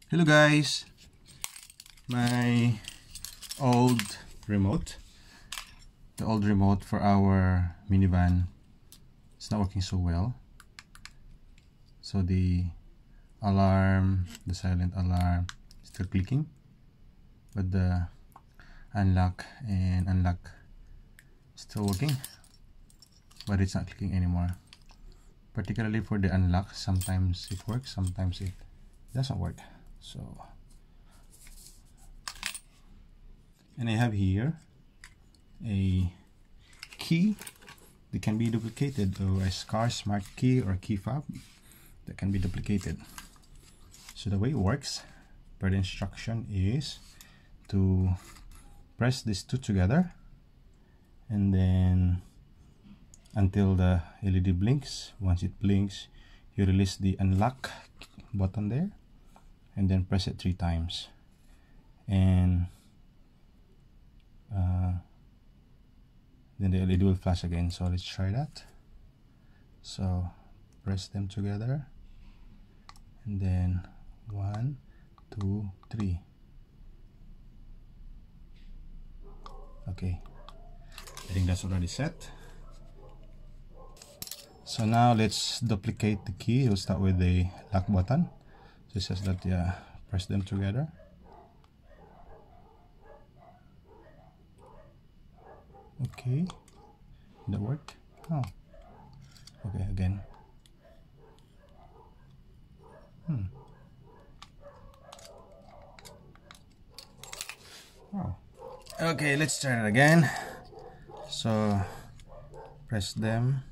Hello guys, my old remote, the old remote for our minivan, it's not working so well. So the alarm, the silent alarm, is still clicking, but the unlock and unlock still working, but it's not clicking anymore. Particularly for the unlock, sometimes it works, sometimes it doesn't work. So, and I have here a key that can be duplicated, or a SCAR smart key or key fob that can be duplicated. So the way it works per the instruction is to press these two together, and then until the LED blinks. Once it blinks, you release the unlock button there, and then press it 3 times, and then the LED will flash again. So let's try that. So press them together, and then 1, 2, 3. Okay, I think that's already set. So now let's duplicate the key. We'll start with the lock button. So it says that, yeah, press them together. Okay, that worked. Oh, okay, again. Oh, okay, let's try it again. So press them.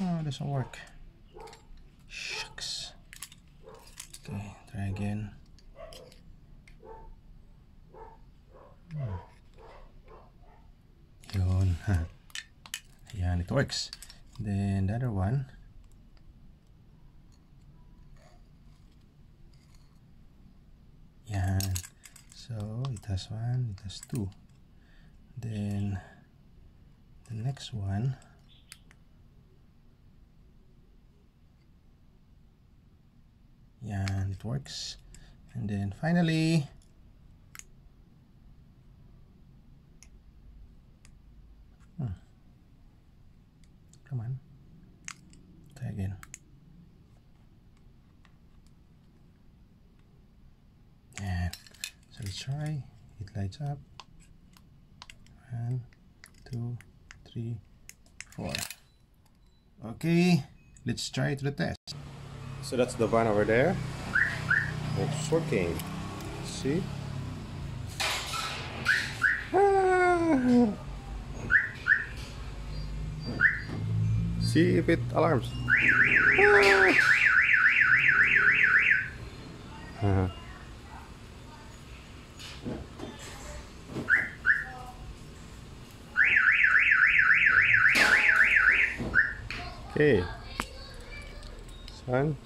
Oh, it doesn't work. Shucks. Okay, try again. Yun. Ayan, it works. Then the other one. Yan. So it has 1, it has 2. Then the next one. Yan, it works. And then finally, come on, try again. And so let's try. It lights up. 1, 2, 3, 4. Okay, let's try it to the test. So that's the van over there. It's working. See? See if it alarms. Okay, son.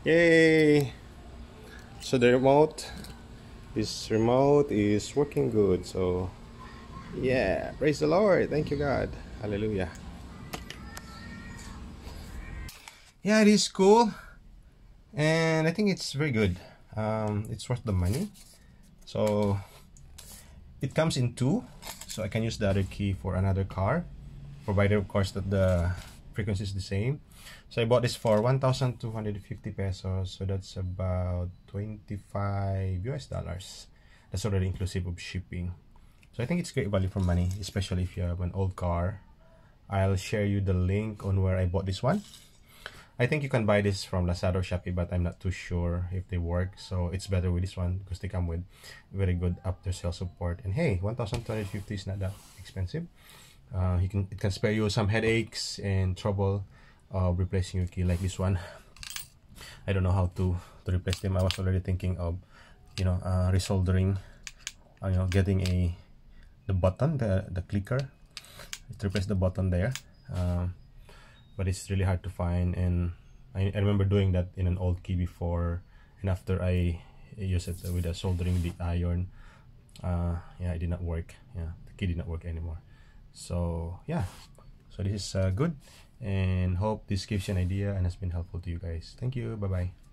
Yay! So the remote is working good. So yeah, praise the Lord. Thank you, God. Hallelujah. Yeah, it is cool, and I think it's very good. It's worth the money. So it comes in 2, so I can use the other key for another car, provided of course that the frequency is the same. So I bought this for 1,250 pesos, so that's about $25 US. That's already inclusive of shipping. So I think it's great value for money, especially if you have an old car. I'll share you the link on where I bought this one. I think you can buy this from Lazada or Shopee, but I'm not too sure if they work. So it's better with this one because they come with very good after sale support. And hey, 1,250 is not that expensive. It can spare you some headaches and trouble replacing your key like this one. I don't know how to replace them. I was already thinking of, resoldering, getting the button, the clicker to replace the button there. But it's really hard to find, and I remember doing that in an old key before, and after I use it with a soldering the iron yeah, it did not work. Yeah, the key did not work anymore. So yeah, so this is good, and hope this gives you an idea and has been helpful to you guys. Thank you. Bye bye.